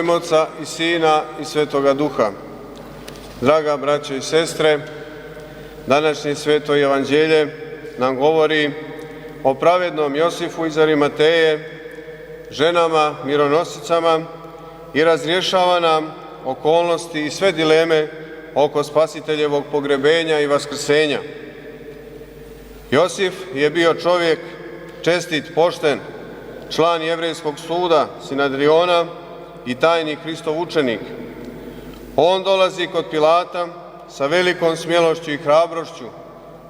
ime Oca i Sina i Svetoga Duha. Draga braćo i sestre, današnje sveto evanđelje nam govori o pravednom Josifu iz Arimateje, ženama mironosicama i razrješava nam okolnosti i sve dileme oko Spasiteljevog pogrebenja i vaskrsenja. Josif je bio čovjek čestit, pošten, član Jevrejskog suda Sinadriona i tajni Hristov učenik. On dolazi kod Pilata sa velikom smjelošću i hrabrošću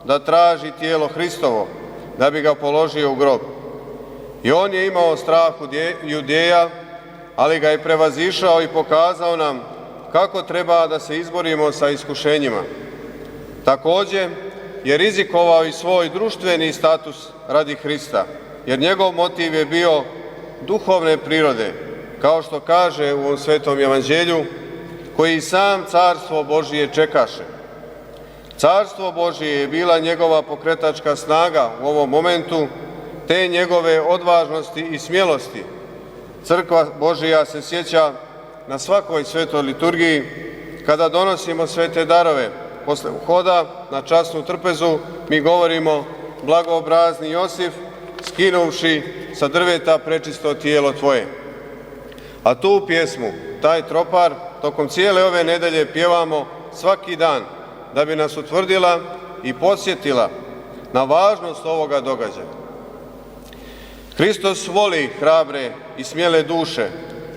da traži tijelo Hristovo, da bi ga položio u grob. I on je imao strah Judeja, ali ga je prevazišao i pokazao nam kako treba da se izborimo sa iskušenjima. Također je rizikovao i svoj društveni status radi Hrista, jer njegov motiv je bio duhovne prirode, kao što kaže u ovom svetom evanđelju, koji sam carstvo Božije čekaše. Carstvo Božije je bila njegova pokretačka snaga u ovom momentu, te njegove odvažnosti i smjelosti. Crkva Božija se sjeća na svakoj svetoj liturgiji kada donosimo svete darove. Posle uhoda na časnu trpezu mi govorimo: blagoobrazni Josif, skinuvši sa drveta prečisto tijelo tvoje. A tu pjesmu, taj tropar, tokom cijele ove nedelje pjevamo svaki dan, da bi nas utvrdila i podsjetila na važnost ovoga događaja. Hristos voli hrabre i smjele duše,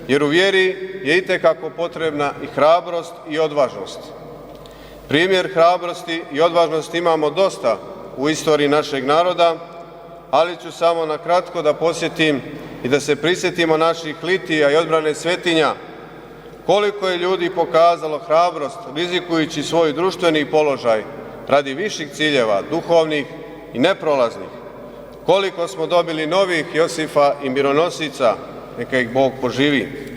jer u vjeri je itekako potrebna i hrabrost i odvažnost. Primjer hrabrosti i odvažnosti imamo dosta u istoriji našeg naroda, ali ću samo na kratko da podsjetim i da se prisjetimo naših litija i odbrane svetinja, koliko je ljudi pokazalo hrabrost rizikujući svoj društveni položaj radi viših ciljeva, duhovnih i neprolaznih. Koliko smo dobili novih Josifa i mironosica, neka ih Bog poživi.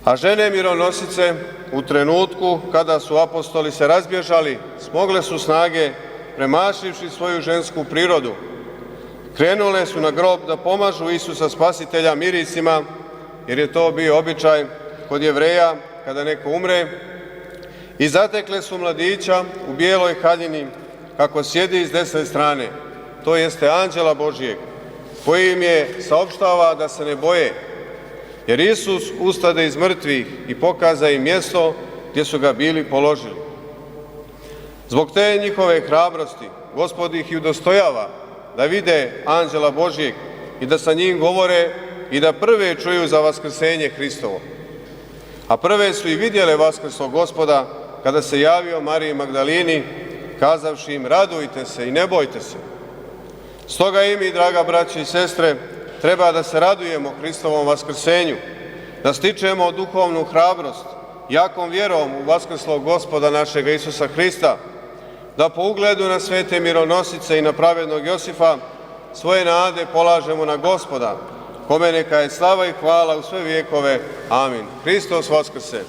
A žene mironosice u trenutku kada su apostoli se razbježali, smogle su snage, premašivši svoju žensku prirodu. Krenule su na grob da pomažu Isusa Spasitelja mirisima, jer je to bio običaj kod Jevreja kada neko umre, i zatekle su mladića u bijeloj haljini kako sjedi s desne strane, to jeste anđela Božijeg, koji im je saopštava da se ne boje, jer Isus ustade iz mrtvih i pokaza im mjesto gdje su ga bili položili. Zbog te njihove hrabrosti Gospod ih i udostojava da vide anđela Božijeg i da sa njim govore i da prve čuju za vaskrsenje Hristovo. A prve su i vidjele vaskrslog Gospoda kada se javio Mariji Magdalini, kazavši im: radujte se i ne bojte se. Stoga i mi, draga braće i sestre, treba da se radujemo Hristovom vaskrsenju, da stičemo duhovnu hrabrost, jakom vjerom u vaskrslog Gospoda našega Isusa Hrista, da po ugledu na svete mironosice i na pravednog Josifa svoje nade polažemo na Gospoda, kome neka je slava i hvala u sve vijekove. Amin. Hristos vaskrse.